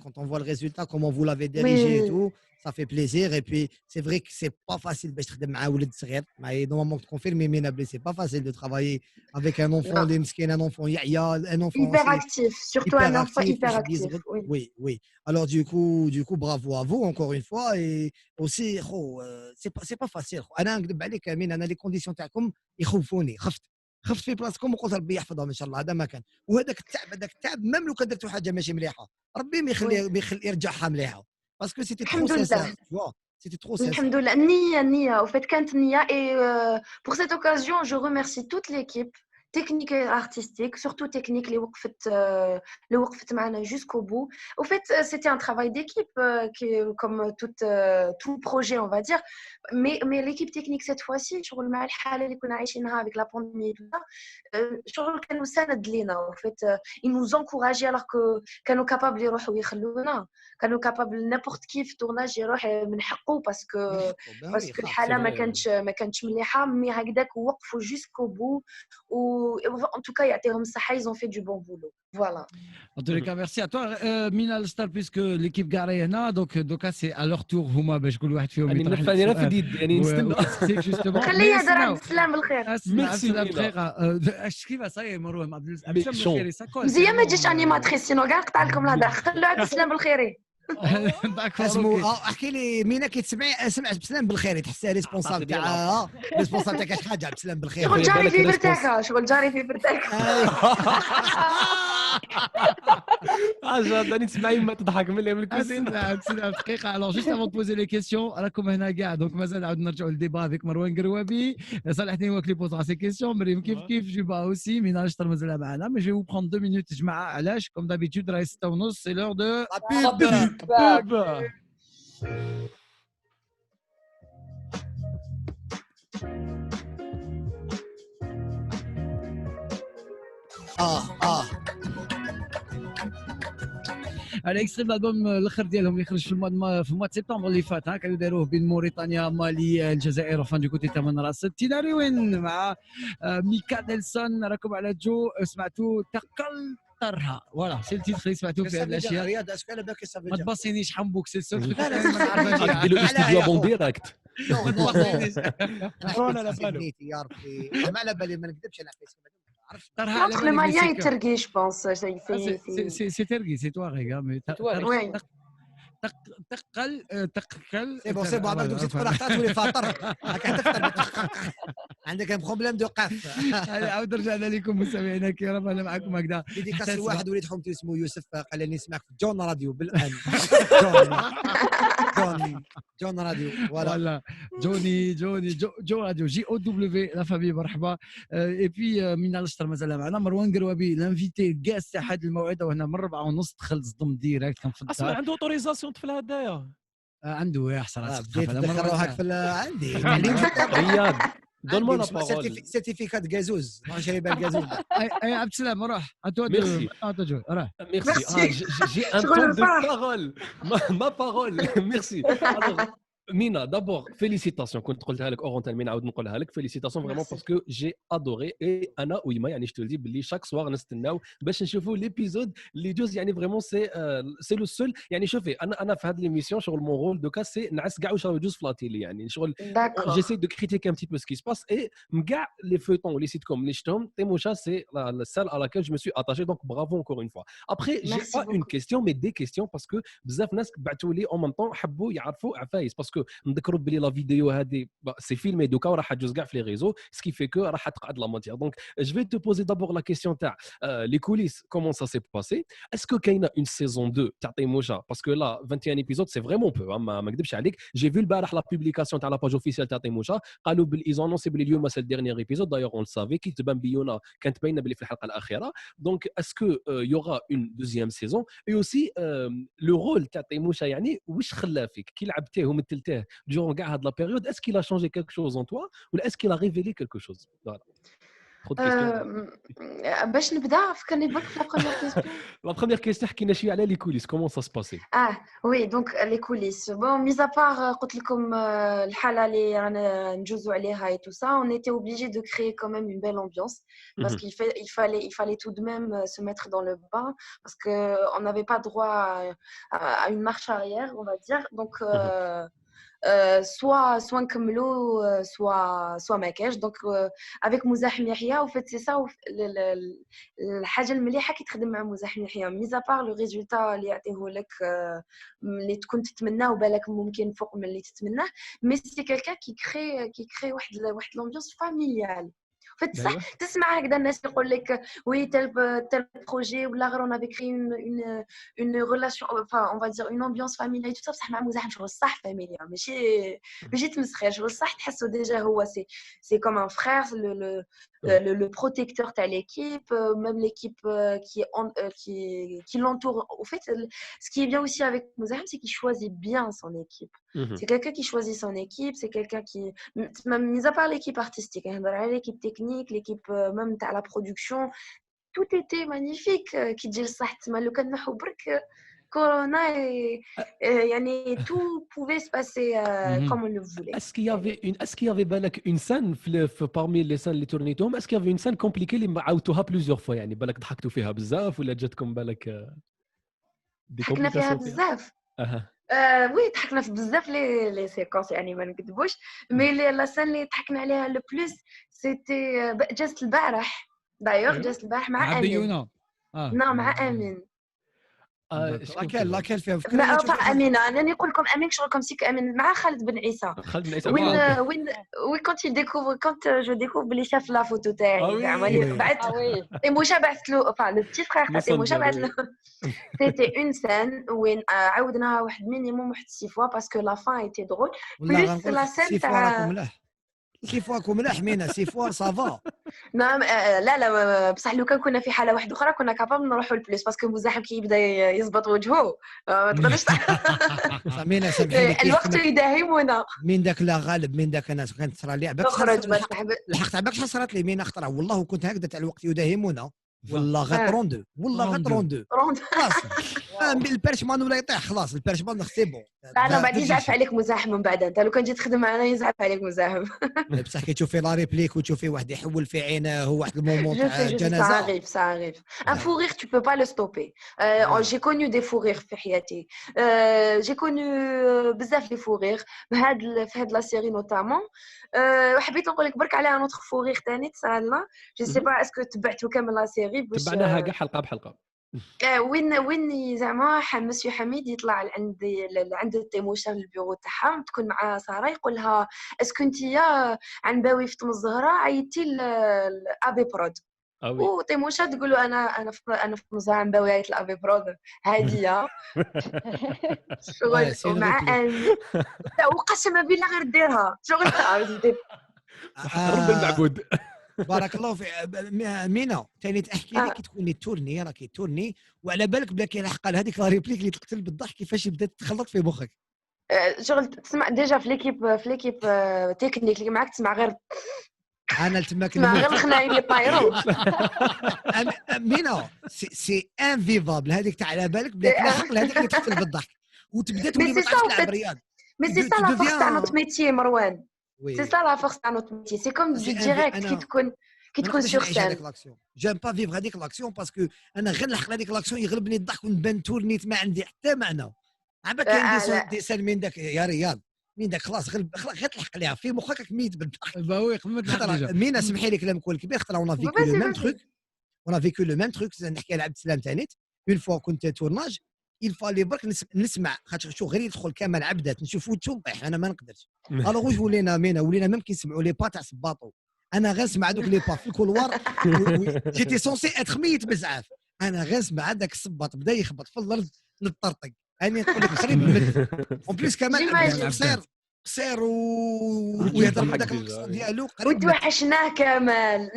quand on voit le résultat, comment vous l'avez dirigé et tout, ça fait plaisir. Et puis, c'est vrai que c'est pas facile de travailler avec normalement, tu confirmes, mais c'est pas facile de travailler avec un enfant, un enfant, un enfant hyperactif, surtout un enfant hyperactif. Oui. Alors, du coup, bravo à vous, encore une fois. Et aussi, c'est pas facile. Les conditions, خفت في بلاصتكم وقلت ربي يحفظهم ان شاء الله. هذا ما كان وهذاك التعب ميم لو كان درتو حاجه ماشي مليحه ربي ما يخلي يرجعها مليحه باسكو سيتي ترو سانسير سيتي ترو سانسير. الحمد لله النيه وفات كانت النيه. et pour cette occasion je remercie toute l'équipe technique et artistique, surtout technique, les وقفت معنا jusqu'au bout. Au fait, c'était un travail d'équipe, comme tout projet, on va dire. Mais l'équipe technique, cette fois-ci, شغل مع الحالة اللي كنا عايشينها avec la pandémie et tout ça, شغل كانوا سند لينا. En fait, ils nous encourageaient alors que كانوا capables يروحوا يخلونا. كانوا capables n'importe qui في tournage يروح من حقه parce que الحالة ما كانتش مليحة. mais هكذاك وقفوا jusqu'au bout. En tout cas, ils ont fait du bon boulot. Voilà. En tous les cas, merci à toi, Mina Al-Star, puisque l'équipe Garé là, donc c'est à leur tour. هما باش كل واحد فيهم يطرح السؤال. يعني نستنى. justement. خليه يهضر عبد السلام بالخير. ميرسي بالخير. اش كيف صاير مروان عبد السلام بالخير ساكون. مزيان ما تجيش انيماتريس سينو كاع نقطع لكم الهضره. خلوا عبد السلام بالخير. اسمو احكي لي مينا سمع عبد السلام بالخير تحسها ريسبونسابل تاع كاش حاجه عبد السلام بالخير. شغل جاري في برتاكه جاني تسمعي ما تضحك من الكوزين. دقيقه. alors juste avant de poser les questions راكم هنا كاع دونك مازال عاود نرجعوا للديبا avec مروان قروابي. صالحني هو اللي بوزا سي كيسيون. مريم كيف جيبها اوسي. مينا الشطر مازال معنا. mais je vais vous prendre 2 minutes جماعه. علاش comme d'habitude راهي 6:30 c'est l'heure de باب. الاكستريم الالبوم الاخر ديالهم اللي خرج في المواد سبتمبر اللي فات كانوا داروه بين موريتانيا مالي الجزائر وفان دو كوتي تمن راس التيناريوين مع ميكا نيلسون. راكم على جو سمعتوا تقلطرها. فوالا سي التيتر اللي سمعتوه في هذه الاشياء. رياض اش قال باك صافي ما تباصينيش حمبوك سي السوق. دير له استوديو بون ديريكت. كورونا لا بالو يا ربي. ما على بالي ما نكذبش انا Entre le malien et Tergui, je pense. C'est Tergui, c'est toi, Réga. Mais تقل. سي بون عبالك دوك تقول اخطات تولي فاطر. راك تفطر عندك ان بروبليم دو قاف. عاود رجعنا لكم مستمعينا الكرام. انا معكم هكذا. ديديكاس واحد وليد حومتي اسمه يوسف قال لي نسمعك في جون راديو بالان. جون راديو فوالا جوني جو راديو جي او دبليو لا فامي. مرحبا. اي بي مينا الشطر مازال معنا. مروان قروابي لانفيتي كاس تاع هذا الموعد وهنا من 4:30 دخل صدم ديريكت كان في الدار. اصلا عنده اوتوريزاسيون طفل هدايا. عنده يا حسره. بديت تدخل روحك في عندي رياض دون مو لا بارول. سيرتيفيكات غازوز ما شرب الغازوز. اي عبد السلام روح ميرسي روح. ميرسي جي ان تون دو بارول ما بارول. ميرسي. مينا دابور فيليسيتاسيون كنت قلتها لك اورونتال مين نعاود نقولها لك فيليسيتاسيون فريمون باسكو جي ادوري اي انا ويما يعني شتو دي باللي شاك سوار نستناو باش نشوفوا ليبيزود اللي جوز يعني فريمون سي لو سول. يعني شوفي انا في هذه ليميسيون شغل مون رول دوكا سي نعس كاع واش راه جوز فلاتيلي يعني شغل جيسي دو كريتيك ان بتي بو سكي سباس اي كاع لي فوتون ولي سيت كوم اللي شفتهم تيموشا سي لا سال على لاكيل جو مي سوي اتاشي دونك برافو انكور اون فوا. ابري جي با اون كيستيون مي دي كيستيون باسكو بزاف ناس بعثوا لي اون ميم طون حبوا يعرفوا عفايس باسكو باسكو نذكروا بلي لا فيديو هذه سي فيلمي دوكا وراح تجوز كاع في لي ريزو سكي في كو راح تقعد لا ماتيير. دونك جو في تو بوزي دابور لا كيسيون تاع لي كوليس كومون سا سي باسي. اسكو كاينه اون سيزون 2 تاع تيموشا باسكو لا 21 ايبيزود سي فريمون بو ما نكذبش عليك. جي في البارح لا بوبليكاسيون تاع لا باج اوفيسيال تاع تيموشا قالوا بالايزون انونسي بلي اليوم سي الديرنيير ايبيزود دايوغ اون سافي كي تبان بيونا كانت باينه بلي في الحلقه الاخيره. دونك اسكو يوغا اون دوزيام سيزون اي اوسي لو رول تاع تيموشا يعني واش خلى فيك كي لعبتيه ومثلتيه دورون كاع هاد لا بيريود اسكو لا شونجي كيلكو شوز اون توا ولا اسكو لا ريفيلي كيلكو شوز. فوالا خذ كيستيون باش نبدا فكرني برك لا بروميير كيستيون. لا بروميير كيستيون حكينا شويه على لي كوليس كومون سا سباسي. وي دونك لي كوليس بون ميزا بار قلت لكم الحاله اللي رانا نجوزوا عليها اي تو سا اون ايتي اوبليجي دو كريي كون ميم اون بيل امبيونس parce qu'il fallait tout de même se mettre dans le bain parce que on n'avait pas droit à une marche arrière on va dire donc soit نكملوا soit ما كاش دونك avec مزاحم يحيى و فيت سي سا الحاجه المليحه كي تخدم مع مزاحم يحيى ميزا بار لو ريزولتا اللي يعطيه لك اللي تكون تتمناه وبالك ممكن فوق من اللي تتمناه مي سي كيلكان كي كري واحد لامبيونس فاميليال فيت صح تسمع هكذا الناس يقول لك وي تل بروجي ولا غير اون افي كري اون ريلاسيون enfin on va dire une ambiance familiale tout ça بصح مع مزاحم شغل صح فاميليا ماشي تمسخر شغل صح تحسوا ديجا هو سي comme un frère le protecteur de l'équipe même l'équipe qui l'entoure au fait ce qui est bien aussi avec Mouzahem c'est qu'il choisit bien son équipe. C'est quelqu'un qui choisit son équipe, c'est quelqu'un qui même mis à part l'équipe artistique l'équipe technique l'équipe même à la production tout était magnifique qui dit le صح تما لو كان نحو برك كورونا يعني tout pouvait se passer comme on le voulait. Est-ce qu'il y avait بالك une scène في parmi les scènes اللي تورنيتهم est-ce qu'il y avait une scène compliquée اللي عاودتوها plusieurs fois يعني بالك ضحكتوا فيها بزاف ولا جاتكم بالك ضحكنا فيها بزاف وي ضحكنا في بزاف لي سيكونس يعني ما نكذبوش مي لا سين اللي ضحكنا عليها لو بلوس سيتي جازت البارح دايوغ جازت البارح مع امين مع امين لاكال فيها فكره امينه انا نقول لكم امين شغل كوم سيك امين مع خالد بن عيسى وين كنت يديكوفر كنت جو ديكوفر بلي شاف لا فوتو تاعي زعما بعث تيموشا بعث له لو بتي فخير تيموشا بعث له سيتي اون سين وين عاودناها واحد مينيموم واحد 6 فوا باسكو لا فان ايتي درول بليس لا سين تاع سي فوا كوم مليح 6 فوا سافا نعم لا بصح لو كان كنا في حاله واحده اخرى كنا كابابل نروحوا للبلوس باسكو مزاحم كي يبدا يزبط وجهه ما تقدرش مينا سامحيني الوقت يداهمنا من ذاك لا غالب من ذاك الناس كانت تصرى لي عباك خرج لحقت عباك صرات لي مين اخطر والله كنت هكذا تاع الوقت يداهمنا والله غير 32 والله غير 32 خلاص البرشمان ولا يطيح خلاص البرشمان سي بون انا بعد يزعف عليك مزاحم من بعد انت لو كان جيت تخدم معنا يزعف عليك مزاحم بصح كي تشوفي لا ريبليك وتشوفي واحد يحول في عينه واحد المومون تاع الجنازه ça arrive un fou rire tu peux pas le stopper j'ai connu des fous rires في حياتي j'ai connu بزاف لي fous rires في هاد لا سيري نوتامون وحبيت نقول لك برك على ان اوتر فو ريغ ثاني تصرا لنا جو سي با اسكو تبعتوا كامل لا سيري باش تبعناها كاع حلقه بحلقه وين زعما مسيو حميد يطلع عند تيموشا البيرو تاعها تكون مع ساره يقول لها اسكو نتيا عن باوي في الزهره عيطتي لابي برود وتيموشا تقول له انا في مزرعه باوي عيط لابي برود هاديه شغل مع وقسما بالله غير ديرها شغل رب المعبود بارك الله في مينا ثاني تحكي لي كي تكوني تورني راكي تورني وعلى بالك بلا كاين حق هذيك لا ريبليك اللي تقتل بالضحك كيفاش بدات تخلط في مخك شغل تسمع ديجا في ليكيب تكنيك اللي معاك تسمع غير انا تماك غير الخناين اللي طايروا مينا سي انفيفابل هذيك تاع على بالك بلا كاين حق هذيك اللي تقتل بالضحك وتبدا تولي ما تعرفش تلعب رياض مي سي سا لا فورس تاع نوت ميتيي مروان سي سا لا فورس تاع نوت ميتيي سي كوم دي ديريكت كي تكون سور سين جيم با فيفغ هذيك لاكسيون باسكو انا غير نلحق هذيك لاكسيون يغلبني الضحك ونبان تورنيت ما عندي حتى معنى عباك كاين دي سال من داك يا رياض من داك خلاص غير تلحق ليها في مخك ميت بالضحك باوي قمت مين اسمحي لي كلام كل كبير خاطر اون فيكو لو ميم تروك نحكي على عبد السلام تانيت اون فوا كنت تورناج الفالي برك نسمع خاطر شو غير يدخل كمال عبدات نشوفو تنطيح انا ما نقدرش الوغ واش ولينا مينا ولينا ميم كيسمعوا لي با تاع صباطو انا غير نسمع دوك لي با في الكولوار جيتي سونسي اتر ميت بزعاف انا غير نسمع هذاك الصباط بدا يخبط في الارض نطرطق انا نقول لك قريب من اون بليس كمال قصير ويهضر بهذاك الاقصى ديالو قريب وتوحشناه كمال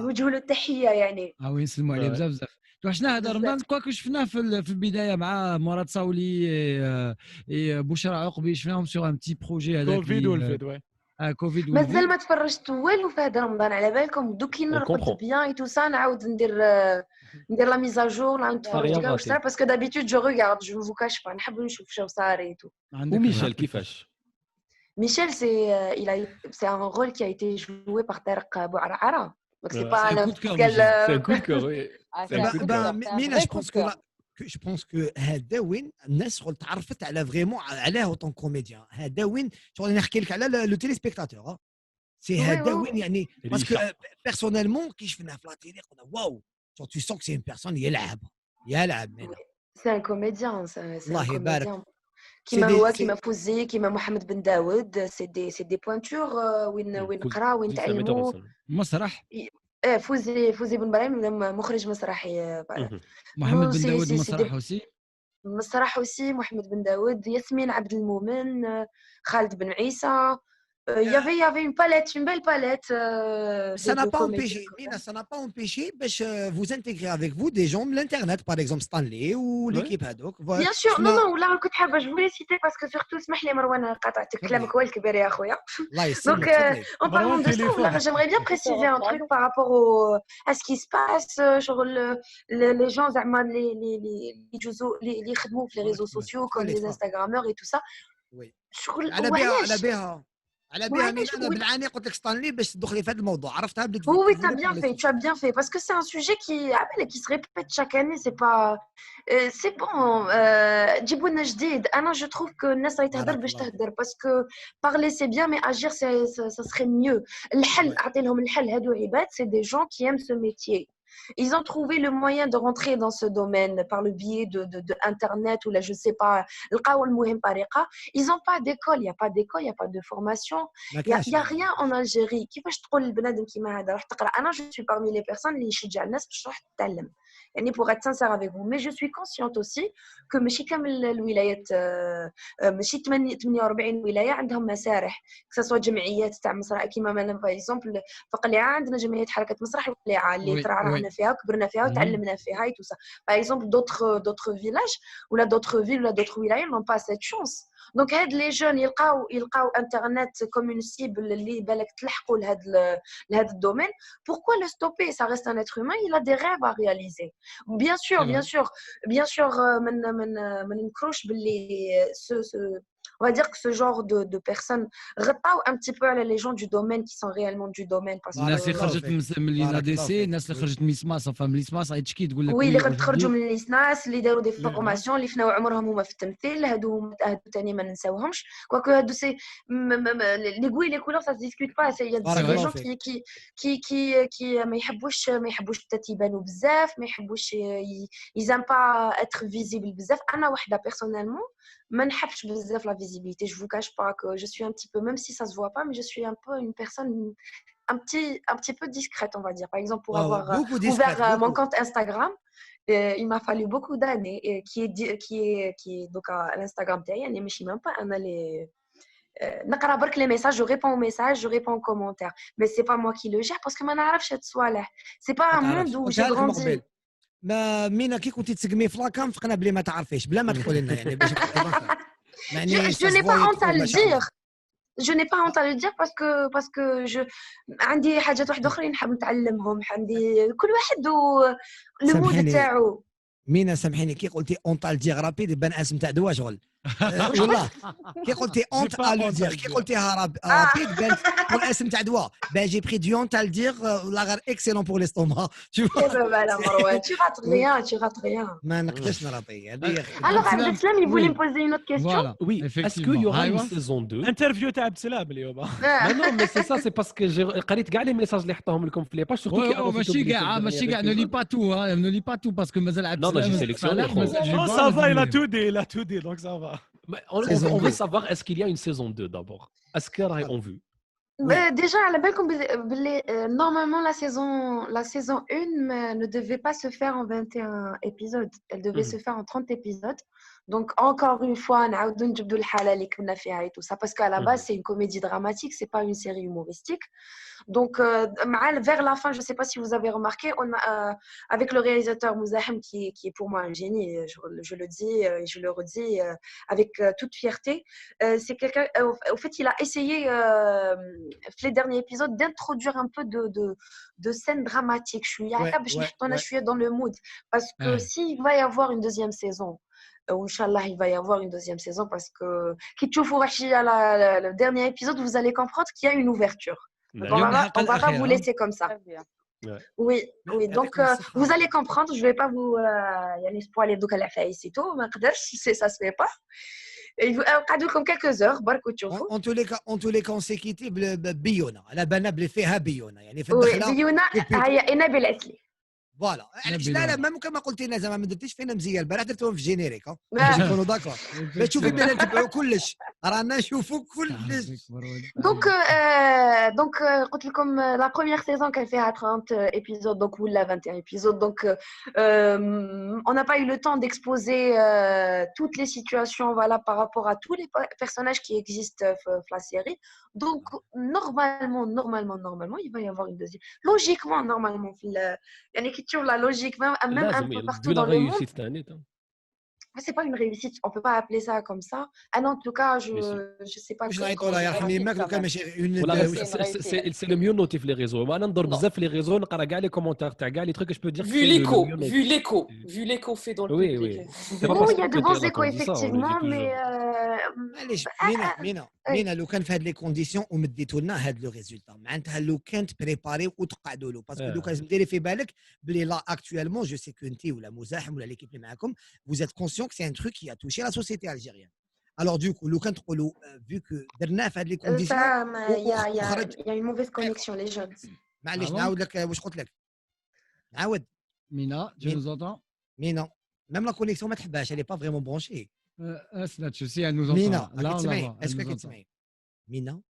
نوجه له التحيه يعني وي نسلموا عليه بزاف بزاف توحشناه هذا رمضان كواكو شفناه في البدايه مع مراد صاولي بشرى عقبي شفناهم سوغ ان بتي بروجي هذاك كوفيد والفيد وي كوفيد مازال ما تفرجت والو في هذا رمضان على بالكم دوكي نرقد بيان اي تو سا نعاود ندير لا ميزاجور نعاود نتفرج كاع واش صار باسكو دابيتود جو ريغارد جو مو كاش با نحب نشوف شنو صار تو. وميشيل كيفاش؟ Michel, c'est un rôle qui a été joué par Tarek Bouarara. Donc c'est pas n'importe quel. C'est un coup de cœur, oui. Mina, je pense que هذا وين الناس شغل تعرفت على فريمون عليه اوتون كوميديان هذا وين شغل نحكي لك على لو تيلي سبيكتاتور سي هذا وين يعني باسكو بيرسونيلمون كي شفناه في لا تيلي قلنا واو tu sens que c'est une personne يلعب مينا c'est un comédien الله يبارك كيما فوزي كيما محمد بن داود سي دي بوينتور وين قرا وين تعلموا مسرح فوزي بن ابراهيم مخرج مسرحي محمد بن داود مسرح aussi محمد بن داود ياسمين عبد المؤمن خالد بن عيسى il y avait une palette, une belle palette. Ça n'a pas empêché, ça n'a pas empêché vous intégrer avec vous des gens de l'internet, par exemple Stanley ou l'équipe Haddock. Bien sûr, non, là كنت حابة je voulais citer parce que surtout اسمح لي مروان قاطعتك كلامك هو الكبير يا خويا. Donc en parlant de ça, j'aimerais bien préciser un truc par rapport à ce qui se passe sur les gens زعما اللي يخدموا في les réseaux sociaux comme les Instagrammeurs et tout ça. Oui. على بها مين انا بالعاني قلت لك ستانلي باش تدخلي في هذا الموضوع عرفتها بديت oui tu as bien fait parce que c'est un sujet qui se répète chaque année c'est bon جيبوا لنا جديد انا je trouve que الناس راهي تهدر باش تهدر parce que parler c'est bien mais agir ça serait mieux الحل اعطي لهم الحل هادو عباد c'est des gens qui aiment ce métier. Ils ont trouvé le moyen de rentrer dans ce domaine par le biais de Internet ou là, je ne sais pas, ils n'ont pas d'école, il n'y a pas d'école, il n'y a pas de formation, il n'y a rien en Algérie. Je suis parmi les personnes qui pour être sincère avec vous, mais je suis consciente aussi que ماشي كامل الولايات ماشي 48 ولاية عندهم مسارح que ce soit جمعيات تاع مسرح كيما مثلا باغ اكزومبل في قليعة عندنا جمعية حركة مسرح القليعة اللي ترعرعنا فيها وكبرنا فيها وتعلمنا فيها et tout ça. Par exemple d'autres villages ou là d'autres villes ou là d'autres wilayas n'ont pas cette chance. Donc هاد les jeunes يلقاو internet comme une cible اللي بالك تلحقوا لهذا الدومين. Pourquoi le stopper? Ça reste un être humain, il a des rêves à réaliser. Bien sûr من نكروش باللي on va dire que ce genre de personnes رطاو un petit peu على les gens du domaine qui sont réellement du domaine parce que الناس اللي خرجت من النادسي الناس اللي خرجت من السماس فهم السماس غادي تشكي تقول لك وي اللي خرجوا من السناس اللي داروا دي فورماسيون اللي فناو عمرهم هما في التمثيل هادو ثاني ما ننساوهمش كواكو هادو سي لي غوي لي كولور سا ديسكوت با سي دي جون كي ما يحبوش حتى يبانوا بزاف ما يحبوش يزام با اتر فيزيبل بزاف انا وحده بيرسونيلمون ما نحبش بزاف لا visibilité, je vous cache pas que je suis un petit peu, même si ça se voit pas, mais je suis un peu une personne un petit peu discrète, on va dire. Par exemple, pour avoir ouvert mon compte Instagram, il m'a fallu beaucoup d'années qui est donc à l'Instagram تاعي يعني ماشي même pas انا les نقرا برك لي ميساج جو ريبون aux messages je réponds aux commentaires mais c'est pas moi qui le gère parce que ما نعرفش هاد الصوالح c'est pas un monde où j'ai grandi. ما مينا كي كنتي تسقمي في لاكام فقنا بلي ما تعرفيش بلا ما تقولي لنا يعني باش je n'ai pas honte à le dire. Je n'ai pas honte à le dire parce que عندي حاجات واحد اخرين نحب نتعلمهم عندي كل واحد المود تاعو. مينا سامحيني كي قلتي اون تال ديغ رابيد بان اسم تاع دوا شغل والله كي قلتي اونت ا لو دير كي قلتيها رابيد بانت والاسم تاع دواء j'ai pris du honte à le dire la غير excellent pour l'estomac tu vois voilà Marwan tu rates rien ما نقدرش نراطي هذه alors Abdel Salam il voulait me poser une autre question oui est-ce qu'il y aura une saison 2 interview تاع عبد السلام اليوم non mais c'est ça c'est parce que قريت كاع لي ميساج اللي حطاهم لكم في لي باج surtout ماشي كاع ne lis pas tout ne lis pas tout parce que مازال عبد السلام non j'ai sélectionné ça va il a tout dit donc ça va on veut savoir est-ce qu'il y a une saison 2 d'abord est-ce que راهي en vue déjà على بالكم normalement la saison 1 ne devait pas se faire en 21 épisodes elle devait se faire en 30 épisodes donc encore une fois نعاودوا نجبدوا الحاله اللي كنا فيها et tout ça parce qu'à la base c'est une comédie dramatique c'est pas une série humoristique donc vers la fin je sais pas si vous avez remarqué on a avec le réalisateur Mouzahem qui est pour moi un génie je le dis et je le redis avec toute fierté c'est quelqu'un au fait il a essayé les derniers épisodes d'introduire un peu de scènes dramatiques je suis dans le mood parce que s'il va y avoir une deuxième saison Inch'Allah, il va y avoir une deuxième saison parce que le dernier épisode, vous allez comprendre qu'il y a une ouverture. Donc, on va pas vous laisser comme ça. Oui, donc vous allez comprendre. Je vais pas vous spoiler donc à la fin ici tout, mais ça se fait pas. قعدوا quelques heures بركو تشوفوا en tous les cas on s'est quitté بيونا على بالنا بلي فيها بيونا يعني في الدخله بيونا هي ايناب العسلي فوالا لا مام كما قلتي لنا زعما ما درتيش فينا مزيان البارح درتهم في جينيريك باش نكونوا داكور باش تشوفي بنا نتبعوا كلش رانا نشوفوا كلش donc قلت لكم la première saison qu'elle fait à 30 épisodes donc ou la 21 épisodes donc on n'a pas eu le temps d'exposer toutes les situations voilà par rapport à tous les personnages qui existent dans la série donc normalement il va y avoir une deuxième logiquement normalement يعني تشوف la logique même un peu partout dans le monde c'est pas une réussite on peut pas appeler ça comme ça en tout cas je sais pas c'est le mieux noté في les réseaux انا ندور بزاف في les réseaux نقرا كاع les commentaires تاع كاع les trucs je peux dire vu l'écho fait dans le public il y a de bons échos effectivement mais معليش مينا لو كان في هاد لي كونديسيون ومديتوا لنا هاد لو ريزولتا معناتها لو كانت بريباري وتقعدوا له باسكو لو كان ديري في بالك بلي لا اكطوالمون جو سي كونتي ولا مزاحم ولا ليكيب اللي معاكم vous êtes conscient que c'est un truc qui a touché la société algérienne alors du coup لو كان تقولوا vu que درنا في هاد لي كونديسيون il y a une mauvaise connexion les jeunes معليش نعاود لك واش قلت لك نعاود مينا tu nous entends مينا même la connexion ما تحبهاش elle est pas vraiment branchée اسمع tu sais elle nous entend مينا est-ce que كتسمعي مينا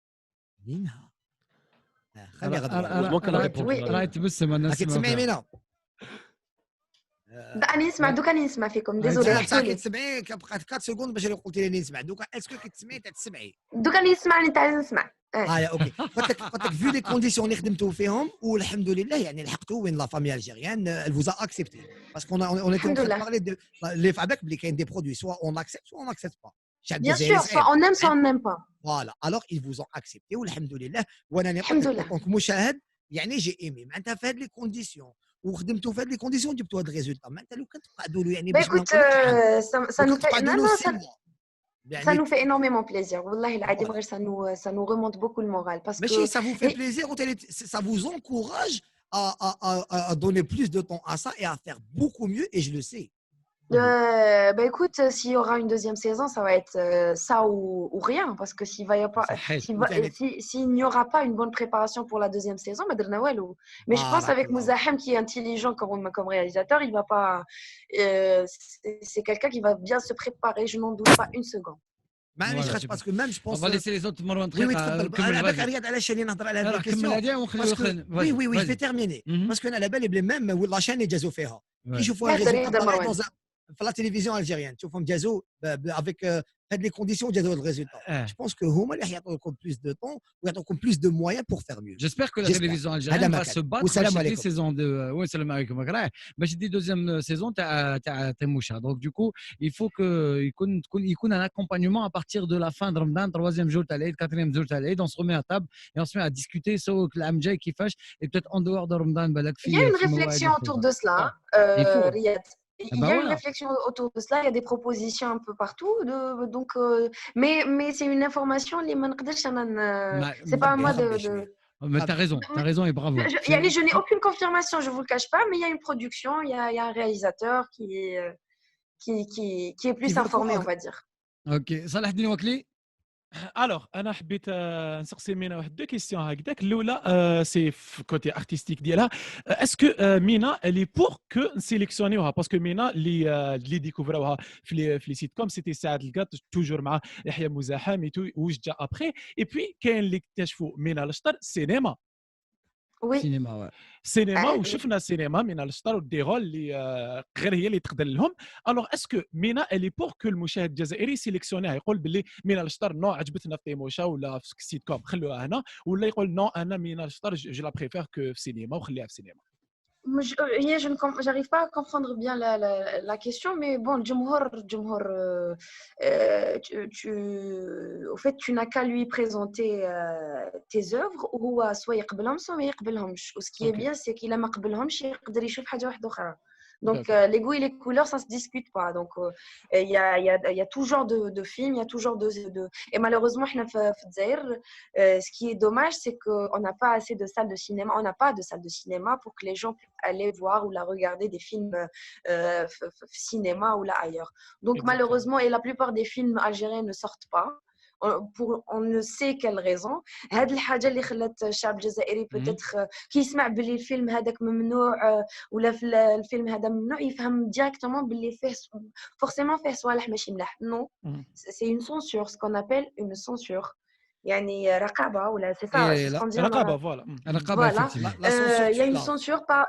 خليها غدا ممكن راهي تبسم انا كتسمعي مينا دوكا نسمع فيكم ديزولي كتسمعي بقات 4 سكوند باش قلتي لي نسمع دوكا اسكو كتسمعي تسمعي دوكا نسمعني تاع نسمع اوكي قلت لك في لي كونديسيون اللي خدمتوا فيهم والحمد لله يعني لحقتوا وين لا فامي الجيريان الفوزا اكسبتي باسكو اون ايتي بارلي دو لي فابك بلي كاين دي برودوي سوا اون اكسبت سوا اون اكسبت با bien sûr soit on aime soit on n'aime pas voilà alors ils vous ont accepté والحمد لله وانا نقول كمشاهد يعني جي ايمي معناتها في هاد لي كونديسيون وخدمتوا في هاد لي كونديسيون جبتوا هاد الريزولتا معناتها لو كنت تقعدوا له يعني باش ça nous fait énormément plaisir والله العظيم غير ça nous remonte beaucoup le moral parce que ça vous fait plaisir ça vous encourage à donner plus de temps à ça et à faire beaucoup mieux et je le sais écoute, s'il y aura une deuxième saison, ça va être ça ou rien. Parce que s'il n'y aura pas une bonne préparation pour la deuxième saison, mais je pense avec Mouzahem qui est intelligent comme réalisateur, il va pas. C'est quelqu'un qui va bien se préparer, je n'en doute pas une seconde. معليش parce que même je pense on va laisser les autres مروان oui تفضل رياض علاش اللي نهضر على هذه الكيسيون oui je vais terminer parce que انا على بالي بلي ميم لا شين يجازوا فيها كيشوفوا في لا تيليفزيون الجيريان تشوفهم جازوا افيك هاد لي كونديسيون جازوا الريزولتا جو بونس كو هما اللي حيعطوا لكم بلوس دو طون ويعطوكم بلوس دو مويان بور فير ميو جيسبر كو لا تيليفزيون الجيريان va se battre باش تدي سيزون دو والسلام عليكم راك باش تدي دوزيام سيزون تاع تيموشا دونك دوكو il faut que يكون un accompagnement à partir de la fin de Ramadan troisième jour تاع العيد quatrième jour تاع العيد on se remet à table et on se met à discuter سواء العام الجاي كيفاش et peut-être en dehors de Ramadan بالك في il y a une réflexion autour de cela Riyad Il y a une réflexion autour de cela, il y a des propositions un peu partout. Donc, mais c'est une information, c'est pas à moi de. Mais t'as raison et bravo. Je n'ai aucune confirmation, je vous le cache pas, mais il y a une production, il y a un réalisateur qui est plus informé, on va dire. Ok, Salah Dine Wakli. Alors, انا حبيت نسقسي مينا واحد دو كيسيون هكذاك الاولى سي في كوتي ارتستيك ديالها اسكو مينا اللي بور كو نسيليكسيونيوها باسكو مينا اللي ديكوفراوها في لي سيت كوم سيتي سعد القاط توجور مع يحيى مزاحم واش جا ابري اي بوي كاين اللي اكتشفوا مينا الشطر سينما سينما وشفنا سينما من الشطر ودي رول اللي غير هي اللي تقدر لهم. الوغ اسكو مينا الي بور كو المشاهد الجزائري سيليكسيونيها يقول باللي مينا الشطر نو عجبتنا في تيموشا ولا في سيت كوم خلوها هنا، ولا يقول نو انا مينا الشطر جو لا بريفير كو في سينما وخليها في سينما. Je n'arrive pas à comprendre bien la question, mais bon, au fait, tu n'as qu'à lui présenter tes œuvres ou soit يقبلهم soit ما يقبلهمش. Ce qui est bien, c'est qu'il a ما قبلهمش يقدر يشوف حاجة واحدة أخرى. Donc, les goûts et les couleurs, ça ne se discute pas. Donc, il y a tout genre de films, il y a tout genre de... Et malheureusement, ce qui est dommage, c'est qu'on n'a pas assez de salles de cinéma. On n'a pas de salles de cinéma pour que les gens puissent aller voir ou la regarder des films cinéma ou là ailleurs. Donc, malheureusement, et la plupart des films algériens ne sortent pas. Pour on ne sait quelle raison. هاد الحاجة اللي خلت الشعب الجزائري peut-être كي يسمع باللي الفيلم هذاك ممنوع ولا في الفيلم هذا ممنوع يفهم directement باللي فيه forcément فيه صوالح ماشي ملاح. Non, c'est une censure, ce qu'on appelle une censure. يعني رقابة ولا c'est ça. رقابة voilà. Voilà. Il y a une censure pas.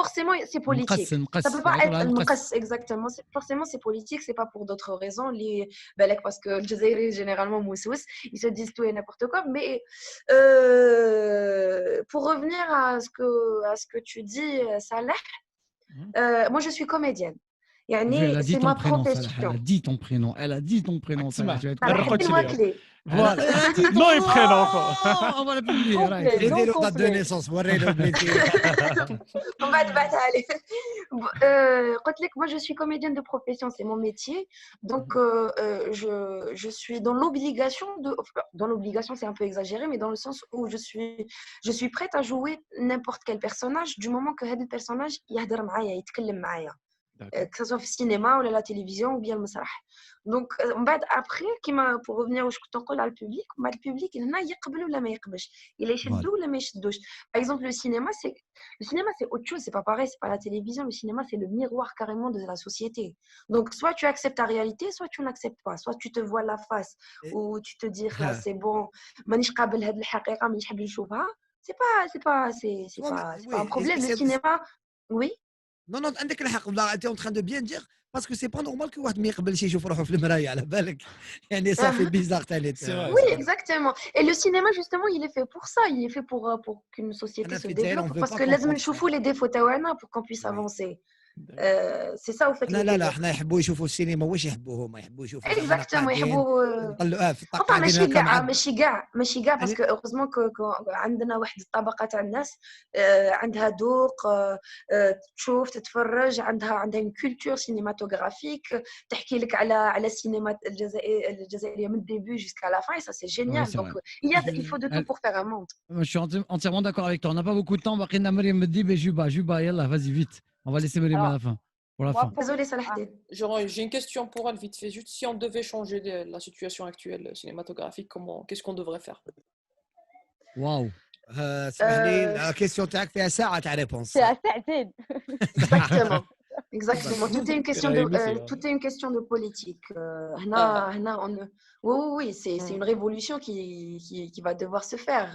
Forcément, c'est politique. Ça peut pas être exactement. Forcément, c'est politique. C'est pas pour d'autres raisons. Parce que les Jazaïris, généralement, moussous, ils se disent tout et n'importe quoi. Mais pour revenir à ce que tu dis, Salah, moi, je suis comédienne. C'est ma profession. Elle a dit ton prénom. Elle a dit ton prénom. Voilà. Non, il prénom. On va la publier. Aidez le date de naissance. On va te battre. Moi, je suis comédienne de profession. C'est mon métier. Donc, je suis dans l'obligation de... Dans l'obligation, c'est un peu exagéré, mais dans le sens où je suis prête à jouer n'importe quel personnage du moment que le personnage يهدر معايا يتكلم معايا. Que ce soit le cinéma ou la télévision ou bien le masrah. Donc après pour revenir au que t'en le public il n'a يقبل ولا ما يقبلش il يشدو ولا ما يشدوش. Par exemple le cinéma c'est autre chose, c'est pas pareil, c'est pas la télévision. Le cinéma c'est le miroir carrément de la société. Donc soit tu acceptes ta réalité, soit tu n'acceptes pas, soit tu te vois la face ou tu te dis c'est bon مانيش قابل هذه الحقيقة مانيش حاب نشوفها. C'est pas un problème. Le cinéma oui. Non, عندك الحق. Tu es en train de bien dire parce que c'est pas normal que واحد ما يقبلش يشوف روحه في المراية على بالك. يعني ça fait bizarre Oui, exactement. Et le cinéma justement, il est fait pour ça. Il est fait pour qu'une société se développe parce que لازم نشوفوا les défauts تاعنا pour qu'on puisse avancer. C'est ça au fait. لا حنا يحبوا يشوفوا السينما واش يحبوه هما يحبوا يشوفوا exactement يحبوا ماشي كاع باسكو heureusement عندنا واحد الطبقه تاع الناس عندها ذوق تشوف تتفرج عندها une culture cinématographique تحكي لك على السينما الجزائريه من début jusqu'à la fin et ça c'est génial. Donc il faut de tout pour faire un monde. Je suis entièrement d'accord avec toi. On n'a pas beaucoup de temps. Bakina Mariam me dit Juba yalla vas-y vite. On va laisser Mariam à la fin. Pour la fin. Désolée, Salah. J'ai une question pour elle vite fait. Juste si on devait changer la situation actuelle cinématographique, qu'est-ce qu'on devrait faire? Waouh. اسمح لي الكيستيون تاعك فيها ساعة تاع ريبونس. فيها ساعتين. Exactement. Tout est une question de politique. Oui, c'est une révolution qui va devoir se faire.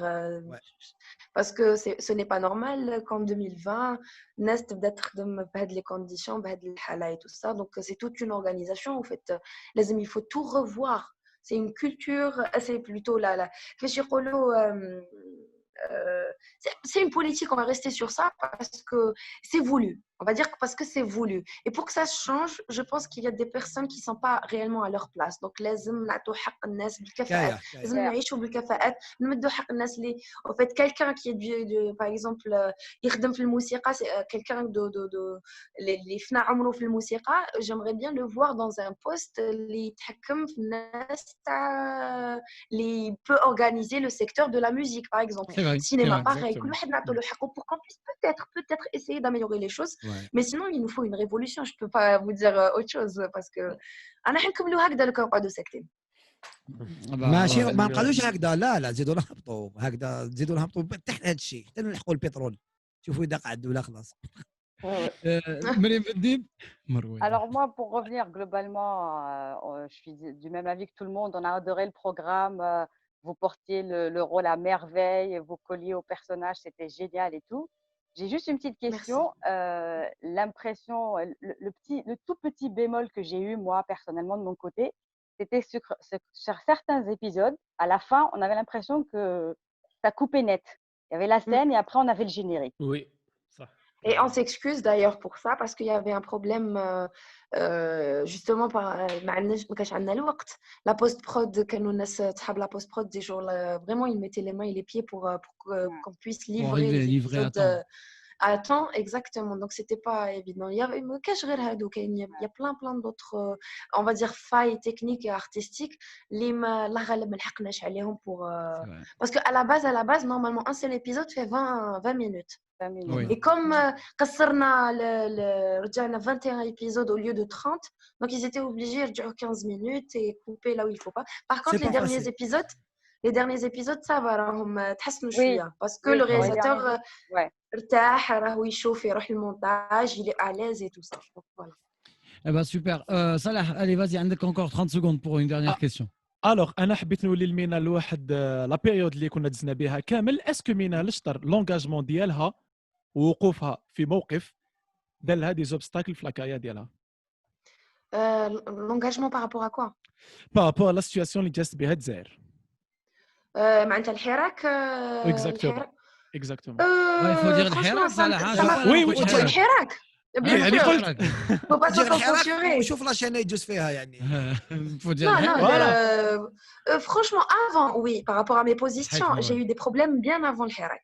Parce que ce n'est pas normal qu'en 2020, Nest d'être dans les conditions, et tout ça. Donc, c'est toute une organisation. En fait, il faut tout revoir. C'est une culture, c'est plutôt c'est une politique, on va rester sur ça parce que c'est voulu. On va dire que parce que c'est voulu. Et pour que ça change, je pense qu'il y a des personnes qui ne sont pas réellement à leur place. Donc, لازم نعطوا حق الناس بالكفاءات. لازم نعيشوا بالكفاءات. نمدوا حق الناس اللي en fait quelqu'un qui est par exemple يخدم في الموسيقى, c'est quelqu'un اللي فنى عمره في الموسيقى, j'aimerais bien le voir dans un poste اللي يتحكم في الناس تاع اللي peut organiser le secteur de la musique par exemple. Cinéma pareil, كل واحد نعطوا له حقه pour qu'on puisse peut-être essayer d'améliorer les choses. Mais sinon, il nous faut une révolution. Je ne peux pas vous dire autre chose parce que أنا حنكملوا هكذا لو كان نقعدوا ساكتين. ماشي ما نقعدوش هكذا, لا زيدوا نهبطوا هكذا, زيدوا نهبطوا تحت هذا الشيء حتى نلحقوا البترول. شوفوا إذا قعدوا ولا خلاص. Alors moi, pour revenir globalement, je suis du même avis que tout le monde. On a adoré le programme. Vous portiez le rôle à merveille. Vous colliez au personnage. C'était génial et tout. J'ai juste une petite question. L'impression, le tout petit bémol que j'ai eu, moi, personnellement, de mon côté, c'était sur certains épisodes. À la fin, on avait l'impression que ça coupait net. Il y avait la scène et après, on avait le générique. Oui, ça. Et on s'excuse d'ailleurs pour ça parce qu'il y avait un problème justement ما كانش عندنا الوقت. La post-prod, كانوا الناس تحب la post-prod des jours vraiment ils mettaient les mains et les pieds pour qu'on puisse livrer les épisodes à temps, exactement. Donc c'était pas évident. Il y avait il y a plein d'autres on va dire failles techniques et artistiques اللي ما لحقناش عليهم pour parce que à la base normalement un seul épisode fait 20 minutes. Oui. Et comme قصرنا رجعنا 21 épisodes au lieu de 30, donc ils étaient obligés de durer 15 minutes et couper là où il faut pas. Par contre, les derniers épisodes, ça va, راهم تحسنوا شوية parce que le réalisateur ارتاح, راهو يشوف يروح المونتاج, il est à l'aise et tout ça. Donc, voilà. Eh ben super. Salah, allez, vas-y, عندك encore 30 secondes pour une dernière question. الوغ انا حبيت نولي لمينا لواحد لا بيريود اللي كنا دزنا بها كامل. اسكو مينا لشطر لونغاجمون ديالها ووقوفها في موقف دار لها دي زوبستاكل في لاكارير ديالها؟ L'engagement par rapport à quoi? Par rapport à la situation اللي جالس بها الجزائر. معناتها الحراك. Exactement. Il faut dire الحراك صراحة. Oui, الحراك. يعني قلت faut pas s'auto-censurer. وشوف لاشين يجوز فيها يعني. faut dire franchement avant oui par rapport à mes positions j'ai eu des problèmes bien avant le حراك.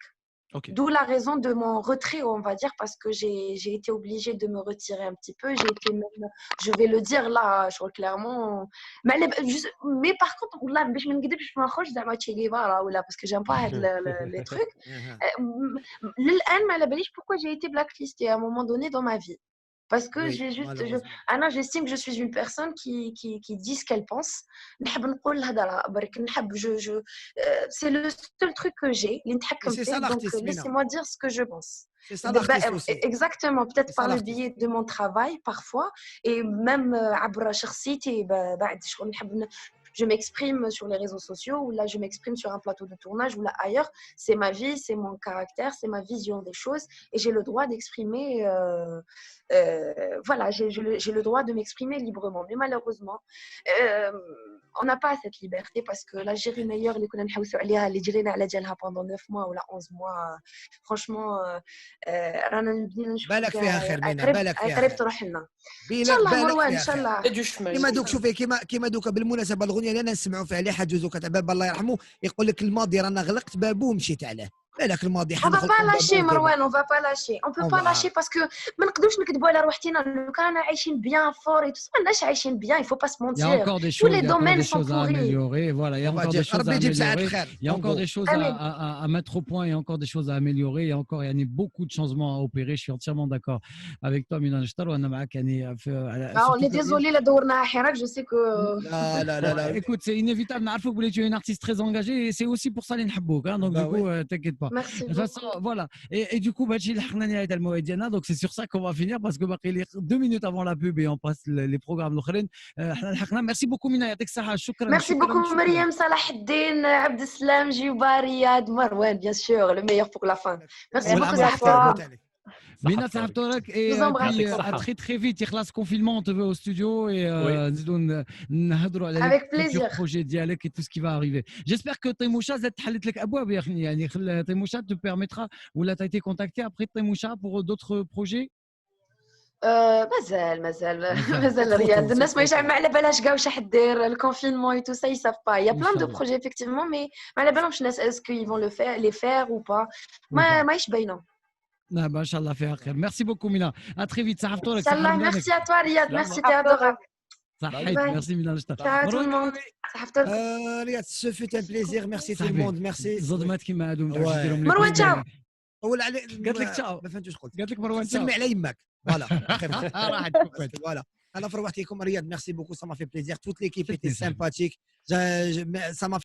Okay. D'où la raison de mon retrait, on va dire, parce que j'ai été obligée de me retirer un petit peu. J'ai été même, je vais le dire là, je crois clairement. Mais par contre, là, je me dis, je m'en croche dans ma là, parce que j'aime pas les trucs. Pourquoi j'ai été blacklistée à un moment donné dans ma vie? Parce que j'estime que je suis une personne qui dit ce qu'elle pense. C'est le seul truc que j'ai. Donc laissez-moi dire ce que je pense. C'est ça l'artiste aussi. Exactement, peut-être par le biais de mon travail parfois, et même je m'exprime sur les réseaux sociaux, ou là je m'exprime sur un plateau de tournage, ou là ailleurs, c'est ma vie, c'est mon caractère, c'est ma vision des choses, et j'ai le droit d'exprimer, voilà, j'ai le droit de m'exprimer librement. Mais malheureusement, on n'a pas cette liberté parce que l'Algérie meilleure, اللي كنا نحوسوا عليها اللي جرينا على جالها pendant 9 mois ou 11 mois, franchement, رانا نبني نشوف بالك فيها خير مينا, بالك فيها قريب تروح لنا ان شاء الله مروان ان شاء الله. كيما دوك شوفي كيما دوك بالمناسبه الاغنيه اللي انا نسمعوا فيها اللي حجوز تاع باب الله يرحمه يقول لك الماضي رانا غلقت بابو ومشيت عليه. بالك الماضي on va pas lâcher مروان, on va pas lâcher, on peut pas lâcher parce que ما نقدروش نكذبوا على روحتنا. لو كان عايشين bien fort et tout ça, ماناش عايشين bien, il faut pas se mentir. Il y a encore des choses à améliorer. Voilà, il y a encore des choses à améliorer. Il y a encore des choses à mettre au point, il y a encore des choses à améliorer. Il y a encore beaucoup de changements à opérer. Je suis entièrement d'accord avec toi, Mina Nchtar. وانا معاك يعني on est désolé لا دورنا حراك, je sais que لا. Écoute, c'est inévitable. نعرفوك بلي tu es une artiste très engagée et c'est aussi pour ça اللي نحبوك. Donc du coup, t'inquiète pas. Merci De toute façon, voilà. Et du coup, donc c'est sur ça qu'on va finir parce que 2 minutes avant la pub et on passe les programmes l'aukhrin. Merci beaucoup Mina, يعطيك الصحة. شكرا. Merci beaucoup Mariam, Salah Eddine, Abdeslam, Djouba, Riyad, Marwan, bien sûr, le meilleur pour la fin. Merci beaucoup Zahra. Mina Sahartorek et puis à très très vite. يخلص confinement, on te veut au studio et نهضروا على avec plaisir projet dialogue et tout ce qui va arriver. J'espère que Taimoucha زاد حلت لك ابواب يعني Taimoucha te permettra ou là tu as été contacté après Taimoucha pour d'autres projets. مازال رياض الناس ما يجمع على بالهاش كاع واش حدير الكونفينمون اي تو سا يساف با يا بلان دو بروجي افكتيفمون مي ما على بالهمش الناس اسكو يفون لو فير لي فير او با ماهيش باينه. لا ما شاء الله فيها خير. ميرسي بوكو مينا. ا تري فيت. صح فطورك. صح الله. ميرسي ا توا رياض. ميرسي تي ادورابل. صحيت. ميرسي مينا الشطر. تاع تو الموند. صح فطورك. رياض سو فيت ان بليزير. ميرسي تو الموند. ميرسي. زدمات كيما هادو نتاع ديرهم مروان تشاو. ولا علي قالت لك تشاو. ما فهمتوش قلت. قالت لك مروان تشاو. سلمي على يماك. فوالا. راحت فوالا. Alors, merci beaucoup, Riyad. Merci beaucoup. Ça m'a fait plaisir. Toute l'équipe était sympathique. Ça m'a